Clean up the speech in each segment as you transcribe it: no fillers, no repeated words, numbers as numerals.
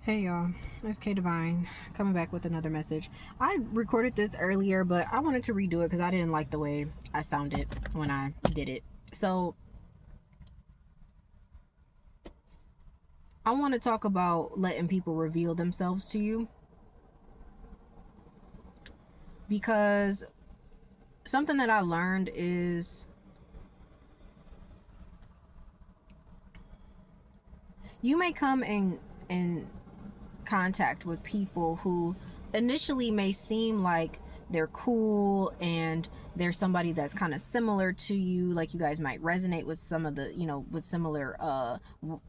Hey y'all, it's K Divine coming back with another message. I recorded this earlier, but I wanted to redo it because I didn't like the way I sounded when I did it. So I want to talk about letting people reveal themselves to you, because something that I learned is you may come in contact with people who initially may seem like they're cool and they're somebody that's kind of similar to you, like you guys might resonate with some of the, with similar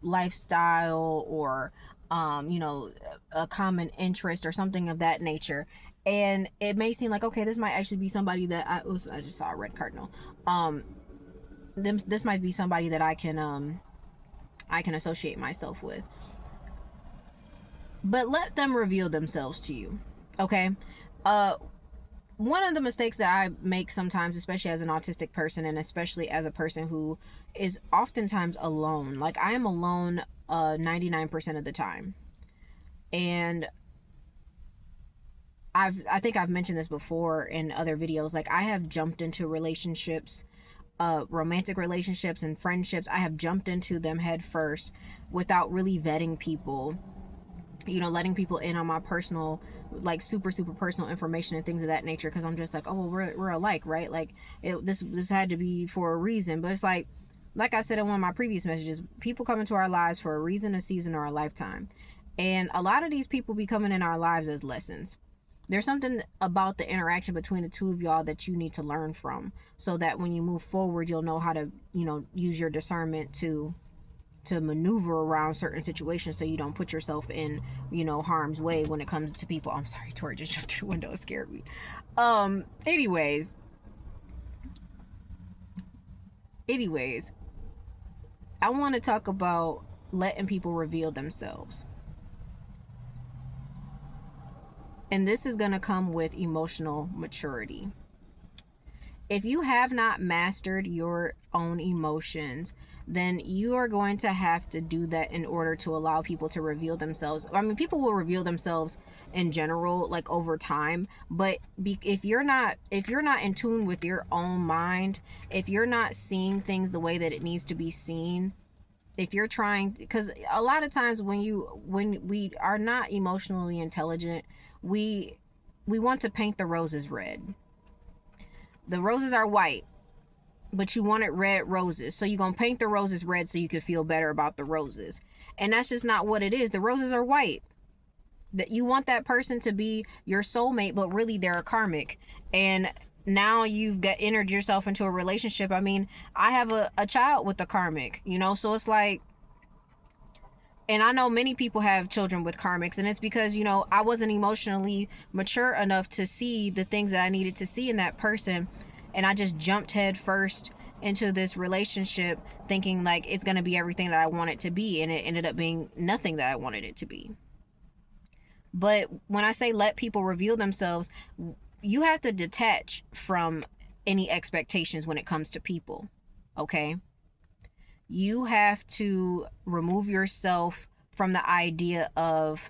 lifestyle or a common interest or something of that nature. And it may seem like, okay, this might actually be somebody that I just saw a red cardinal. This might be somebody that I can associate myself with. But let them reveal themselves to you. Okay? One of the mistakes that I make sometimes, especially as an autistic person and especially as a person who is oftentimes alone, like I am alone 99% of the time. And I think I've mentioned this before in other videos. Like, I have jumped into relationships, romantic relationships and friendships. I have jumped into them head first without really vetting people, letting people in on my personal, like super personal information and things of that nature, because I'm just like, oh well, we're alike, right? Like, this had to be for a reason. But it's like I said in one of my previous messages, people come into our lives for a reason, a season, or a lifetime. And a lot of these people be coming in our lives as lessons. There's something about the interaction between the two of y'all that you need to learn from, so that when you move forward, you'll know how to, use your discernment to maneuver around certain situations, so you don't put yourself in, harm's way when it comes to people. I'm sorry, Tori just jumped through the window. It scared me. Anyways, I want to talk about letting people reveal themselves. And this is going to come with emotional maturity. If you have not mastered your own emotions, then you are going to have to do that in order to allow people to reveal themselves. I mean, people will reveal themselves in general, like over time, but if you're not in tune with your own mind, if you're not seeing things the way that it needs to be seen, if you're trying, because a lot of times when we are not emotionally intelligent, we want to paint the roses red. The roses are white, but you wanted red roses, so you're gonna paint the roses red so you can feel better about the roses. And that's just not what it is. The roses are white. That you want that person to be your soulmate, but really they're a karmic. And now you've entered yourself into a relationship. I mean, I have a child with a karmic, so it's like, and I know many people have children with karmics, and it's because, I wasn't emotionally mature enough to see the things that I needed to see in that person. And I just jumped head first into this relationship thinking like it's going to be everything that I want it to be. And it ended up being nothing that I wanted it to be. But when I say let people reveal themselves, you have to detach from any expectations when it comes to people. Okay? You have to remove yourself from the idea of,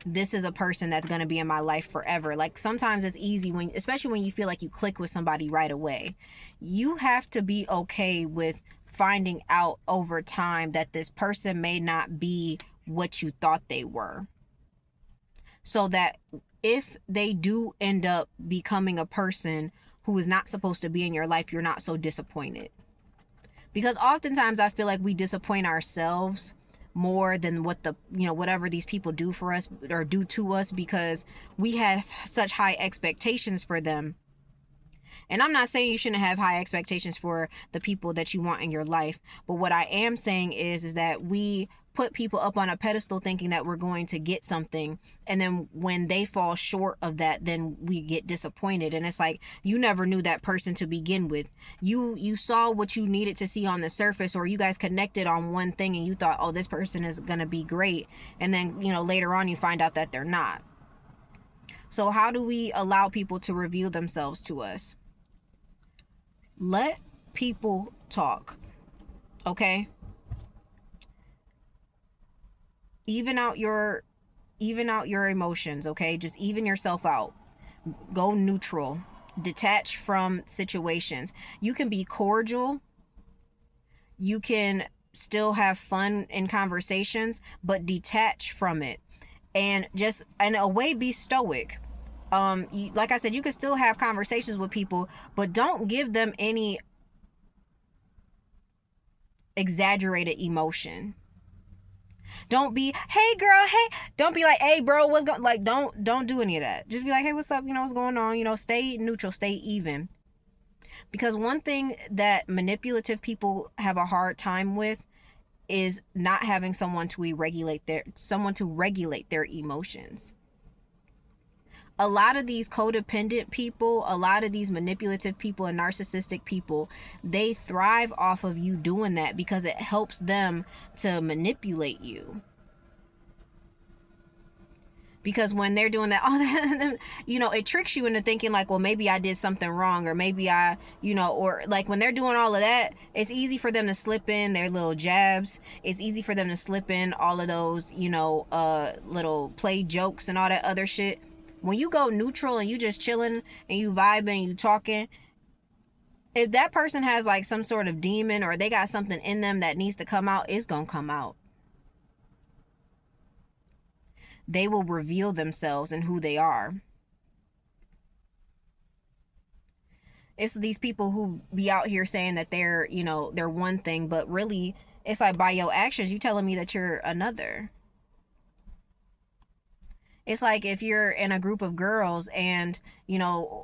this is a person that's going to be in my life forever. Like, sometimes it's easy especially when you feel like you click with somebody right away. You have to be okay with finding out over time that this person may not be what you thought they were. So that if they do end up becoming a person who is not supposed to be in your life, you're not so disappointed. Because oftentimes I feel like we disappoint ourselves more than whatever these people do for us or do to us, because we had such high expectations for them. And I'm not saying you shouldn't have high expectations for the people that you want in your life, but what I am saying is that we put people up on a pedestal thinking that we're going to get something, and then when they fall short of that, then we get disappointed. And it's like, you never knew that person to begin with. You saw what you needed to see on the surface, or you guys connected on one thing and you thought, oh, this person is going to be great, and then later on you find out that they're not. So how do we allow people to reveal themselves to us? Let people talk. Okay? Even out your even out your emotions, okay? Just even yourself out. Go neutral. Detach from situations. You can be cordial. You can still have fun in conversations, but detach from it. And just, in a way, be stoic. Like I said, you can still have conversations with people, but don't give them any exaggerated emotion. Don't be, hey girl, hey. Don't be like, hey bro, what's going, like, don't do any of that. Just be like, hey, what's up? What's going on? Stay neutral, stay even. Because one thing that manipulative people have a hard time with is not having someone to regulate their emotions. A lot of these codependent people, a lot of these manipulative people and narcissistic people, they thrive off of you doing that because it helps them to manipulate you. Because when they're doing that, it tricks you into thinking like, well, maybe I did something wrong, or maybe or like when they're doing all of that, it's easy for them to slip in their little jabs. It's easy for them to slip in all of those, little play jokes and all that other shit. When you go neutral and you just chilling and you vibing and you talking, if that person has like some sort of demon or they got something in them that needs to come out, it's gonna come out. They will reveal themselves and who they are. It's these people who be out here saying that they're one thing, but really it's like, by your actions, you telling me that you're another. It's like if you're in a group of girls and,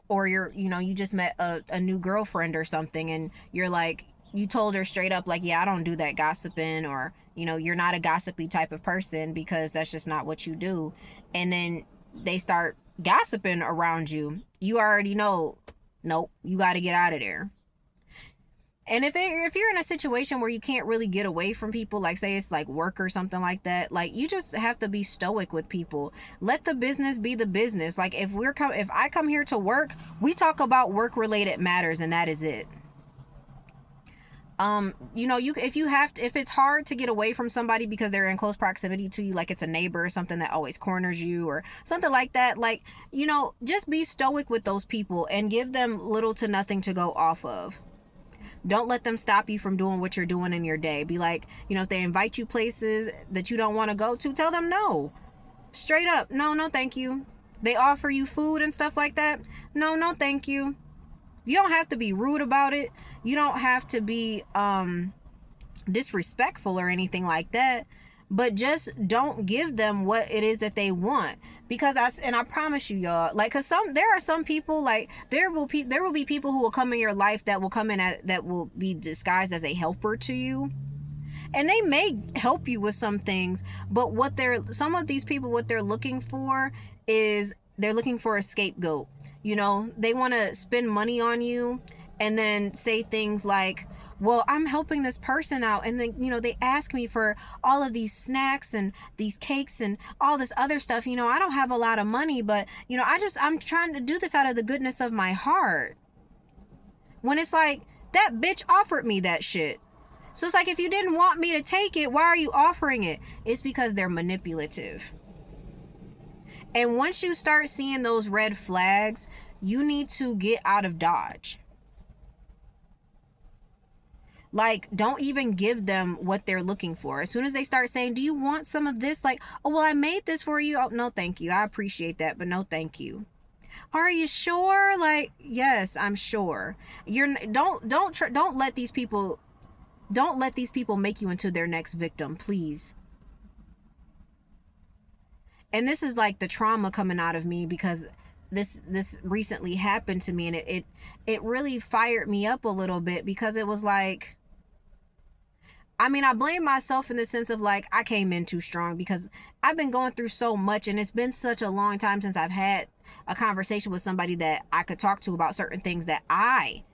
or you just met a new girlfriend or something, and you're like, you told her straight up, like, yeah, I don't do that gossiping, or, you're not a gossipy type of person because that's just not what you do. And then they start gossiping around you. You already know, nope, you got to get out of there. And if you're in a situation where you can't really get away from people, like say it's like work or something like that, like you just have to be stoic with people. Let the business be the business. Like if I come here to work, we talk about work related matters, and that is it. If it's hard to get away from somebody because they're in close proximity to you, like it's a neighbor or something that always corners you or something like that, like, just be stoic with those people and give them little to nothing to go off of. Don't let them stop you from doing what you're doing in your day. Be like, if they invite you places that you don't want to go to, tell them no. Straight up. No, thank you. They offer you food and stuff like that. No, thank you. You don't have to be rude about it. You don't have to be disrespectful or anything like that. But just don't give them what it is that they want. Because I promise you, y'all, like, cause there are some people, like there will be people who will come in your life that will come in that will be disguised as a helper to you, and they may help you with some things. But some of these people, what they're looking for is they're looking for a scapegoat. They want to spend money on you, and then say things like, well, I'm helping this person out, and then they ask me for all of these snacks and these cakes and all this other stuff. I don't have a lot of money, but I'm trying to do this out of the goodness of my heart. When it's like, that bitch offered me that shit. So it's like, if you didn't want me to take it, why are you offering it? It's because they're manipulative. And once you start seeing those red flags, you need to get out of Dodge. Like, don't even give them what they're looking for. As soon as they start saying, do you want some of this? Like, oh, well, I made this for you. Oh, no, thank you. I appreciate that, but no, thank you. Are you sure? Like, yes, I'm sure. Don't let these people make you into their next victim, please. And this is like the trauma coming out of me, because this recently happened to me, and it really fired me up a little bit, because it was like, I blame myself in the sense of like, I came in too strong because I've been going through so much, and it's been such a long time since I've had a conversation with somebody that I could talk to about certain things that I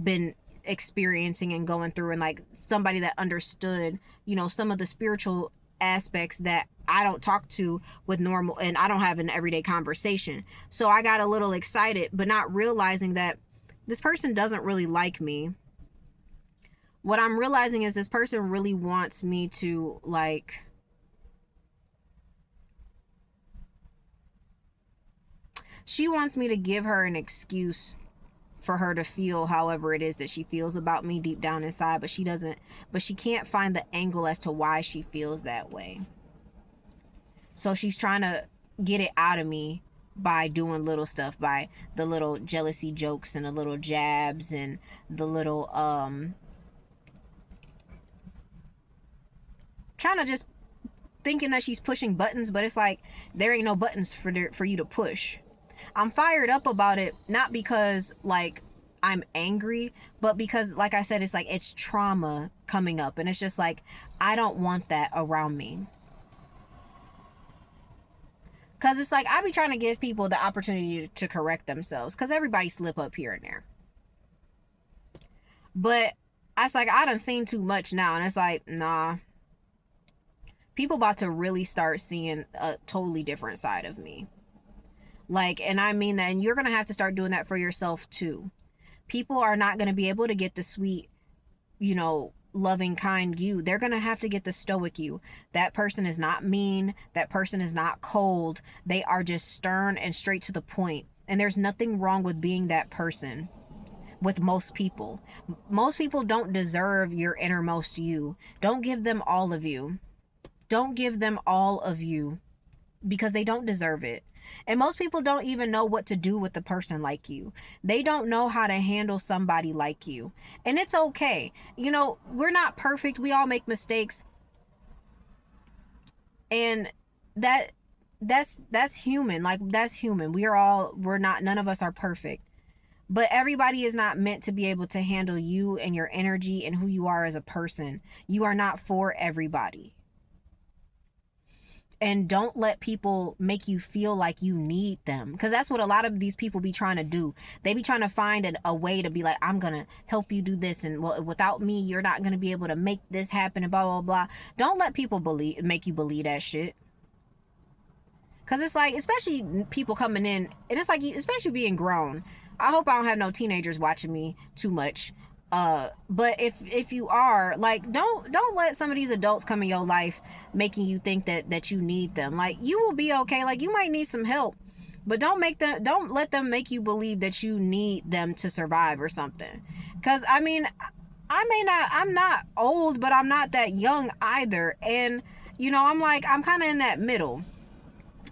been experiencing and going through, and like somebody that understood, some of the spiritual aspects that I don't talk to with normal, and I don't have an everyday conversation. So I got a little excited, but not realizing that this person doesn't really like me. What I'm realizing is this person really wants me to, like, She wants me to give her an excuse for her to feel however it is that she feels about me deep down inside, but she can't find the angle as to why she feels that way. So she's trying to get it out of me by doing little stuff, by the little jealousy jokes and the little jabs and the little trying to just thinking that she's pushing buttons, but it's like there ain't no buttons for you to push. I'm fired up about it, not because like I'm angry, but because like I said, it's like it's trauma coming up, and it's just like I don't want that around me. Because it's like I be trying to give people the opportunity to correct themselves, because everybody slip up here and there. But it's like I done seen too much now, and it's like, nah. People about to really start seeing a totally different side of me. Like, and I mean that, and you're going to have to start doing that for yourself too. People are not going to be able to get the sweet, loving, kind you. They're going to have to get the stoic you. That person is not mean. That person is not cold. They are just stern and straight to the point. And there's nothing wrong with being that person. With most people. Most people don't deserve your innermost you. Don't give them all of you. Don't give them all of you, because they don't deserve it. And most people don't even know what to do with a person like you. They don't know how to handle somebody like you. And it's okay. We're not perfect. We all make mistakes. And that's human. Like, that's human. None of us are perfect. But everybody is not meant to be able to handle you and your energy and who you are as a person. You are not for everybody. And don't let people make you feel like you need them, because that's what a lot of these people be trying to do. They be trying to find a way to be like, I'm gonna help you do this, and well, without me you're not gonna be able to make this happen, and blah blah blah. Don't let people make you believe that shit, because it's like, especially people coming in, and it's like, especially being grown. I hope I don't have no teenagers watching me too much. But if you are, like, don't let some of these adults come in your life making you think that you need them. Like, you will be okay. Like, you might need some help, but don't let them make you believe that you need them to survive or something. Cause I mean, I'm not old, but I'm not that young either. And I'm kind of in that middle,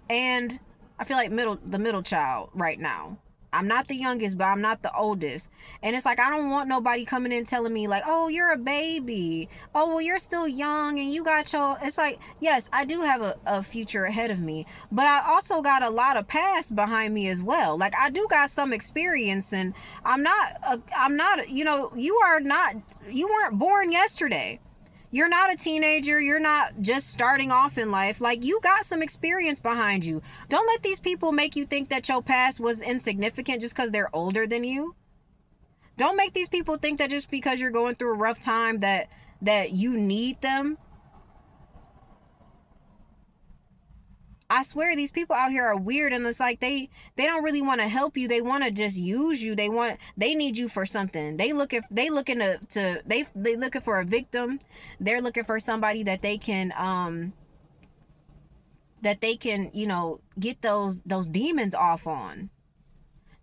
and I feel like the middle child right now. I'm not the youngest, but I'm not the oldest. And it's like, I don't want nobody coming in telling me like, oh, you're a baby. Oh, well, you're still young and you got your... It's like, yes, I do have a future ahead of me, but I also got a lot of past behind me as well. Like, I do got some experience, and I'm not, you weren't born yesterday. You're not a teenager. You're not just starting off in life. Like, you got some experience behind you. Don't let these people make you think that your past was insignificant just because they're older than you. Don't make these people think that just because you're going through a rough time that you need them. I swear these people out here are weird, and it's like they don't really want to help you. They want to just use you. They need you for something. They looking for a victim. They're looking for somebody that they can get those demons off on.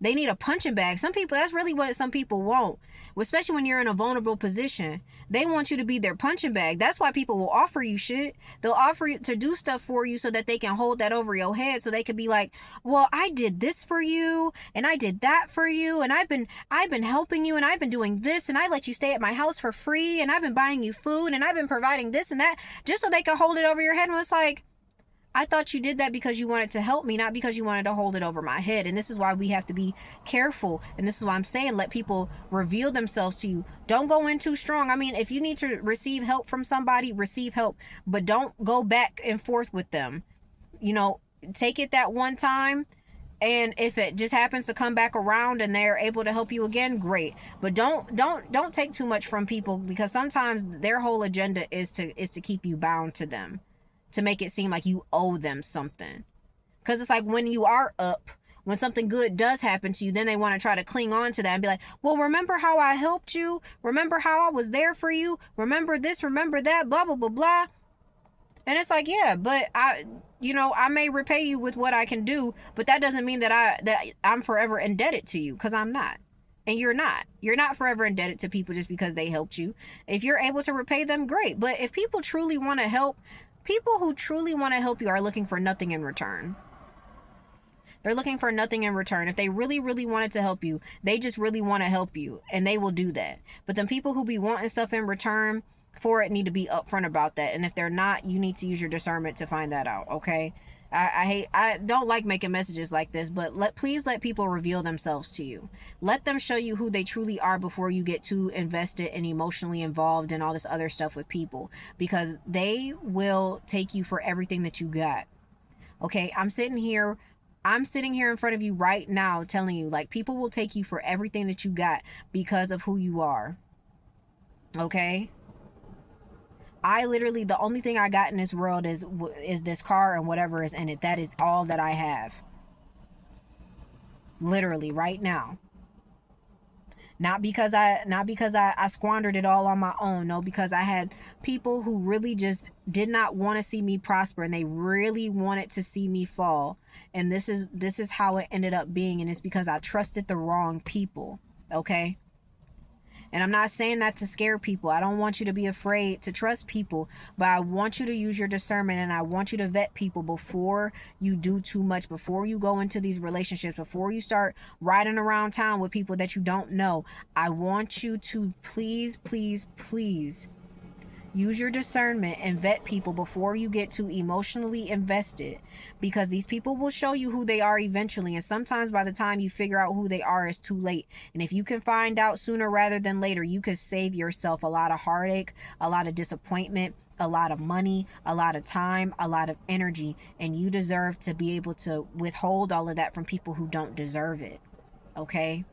They need a punching bag. Some people, that's really what some people want, especially when you're in a vulnerable position. They want you to be their punching bag. That's why people will offer you shit. They'll offer you to do stuff for you so that they can hold that over your head, so they could be like, well, I did this for you, and I did that for you, and I've been helping you, and I've been doing this, and I let you stay at my house for free, and I've been buying you food, and I've been providing this and that, just so they could hold it over your head. And it's like, I thought you did that because you wanted to help me, not because you wanted to hold it over my head. And this is why we have to be careful. And this is why I'm saying, let people reveal themselves to you. Don't go in too strong. I mean, if you need to receive help from somebody, receive help, but don't go back and forth with them. Take it that one time. And if it just happens to come back around and they're able to help you again, great. But don't take too much from people, because sometimes their whole agenda is to keep you bound to them, to make it seem like you owe them something. Because it's like, when you are up, when something good does happen to you, then they want to try to cling on to that and be like, well, remember how I helped you? Remember how I was there for you? Remember this, remember that, blah, blah, blah, blah. And it's like, yeah, but I may repay you with what I can do, but that doesn't mean that I'm forever indebted to you, because I'm not. And you're not. You're not forever indebted to people just because they helped you. If you're able to repay them, great. But if people truly want to help, people who truly want to help you are looking for nothing in return. They're looking for nothing in return. If they really, really wanted to help you, they just really want to help you, and they will do that. But then people who be wanting stuff in return for it need to be upfront about that. And if they're not, you need to use your discernment to find that out. Okay. I don't like making messages like this, but please let people reveal themselves to you. Let them show you who they truly are before you get too invested and emotionally involved in all this other stuff with people, because they will take you for everything that you got. Okay, I'm sitting here in front of you right now telling you, like, people will take you for everything that you got because of who you are. Okay? I literally, the only thing I got in this world is this car and whatever is in it. That is all that I have. Literally right now. Not because I squandered it all on my own. No, because I had people who really just did not want to see me prosper, and they really wanted to see me fall. And this is how it ended up being, and it's because I trusted the wrong people. Okay? And I'm not saying that to scare people. I don't want you to be afraid to trust people, but I want you to use your discernment, and I want you to vet people before you do too much, before you go into these relationships, before you start riding around town with people that you don't know. I want you to please, please, please use your discernment and vet people before you get too emotionally invested, because these people will show you who they are eventually, and sometimes by the time you figure out who they are, it's too late. And if you can find out sooner rather than later, you could save yourself a lot of heartache, a lot of disappointment, a lot of money, a lot of time, a lot of energy, and you deserve to be able to withhold all of that from people who don't deserve it. Okay?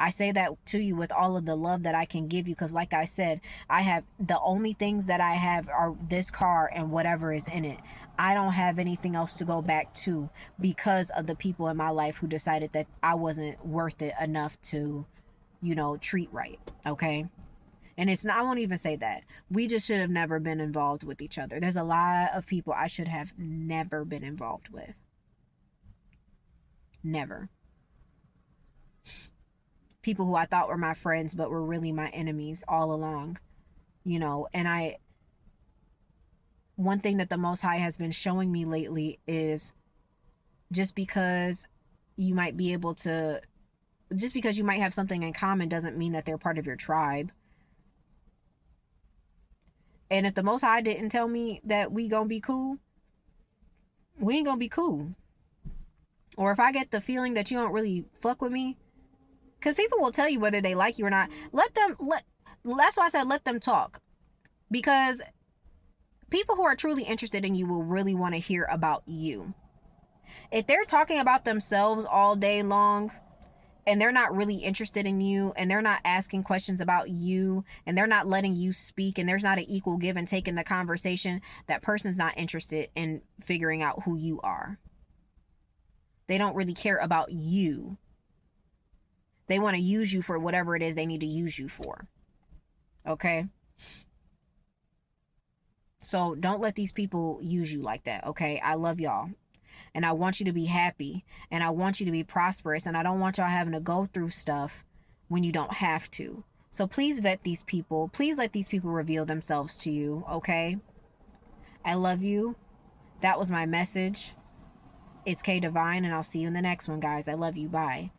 I say that to you with all of the love that I can give you, because like I said, I have, the only things that I have are this car and whatever is in it. I don't have anything else to go back to because of the people in my life who decided that I wasn't worth it enough to, treat right. Okay? And it's not, I won't even say that. We just should have never been involved with each other. There's a lot of people I should have never been involved with. Never. People who I thought were my friends but were really my enemies all along. And one thing that the Most High has been showing me lately is, just because you might have something in common doesn't mean that they're part of your tribe. And if the Most High didn't tell me that we gonna be cool, we ain't gonna be cool. Or if I get the feeling that you don't really fuck with me, because people will tell you whether they like you or not. That's why I said let them talk. Because people who are truly interested in you will really want to hear about you. If they're talking about themselves all day long, and they're not really interested in you, and they're not asking questions about you, and they're not letting you speak, and there's not an equal give and take in the conversation, that person's not interested in figuring out who you are. They don't really care about you. They want to use you for whatever it is they need to use you for. Okay? So don't let these people use you like that. Okay? I love y'all. And I want you to be happy. And I want you to be prosperous. And I don't want y'all having to go through stuff when you don't have to. So please vet these people. Please let these people reveal themselves to you. Okay? I love you. That was my message. It's K Divine, and I'll see you in the next one, guys. I love you. Bye.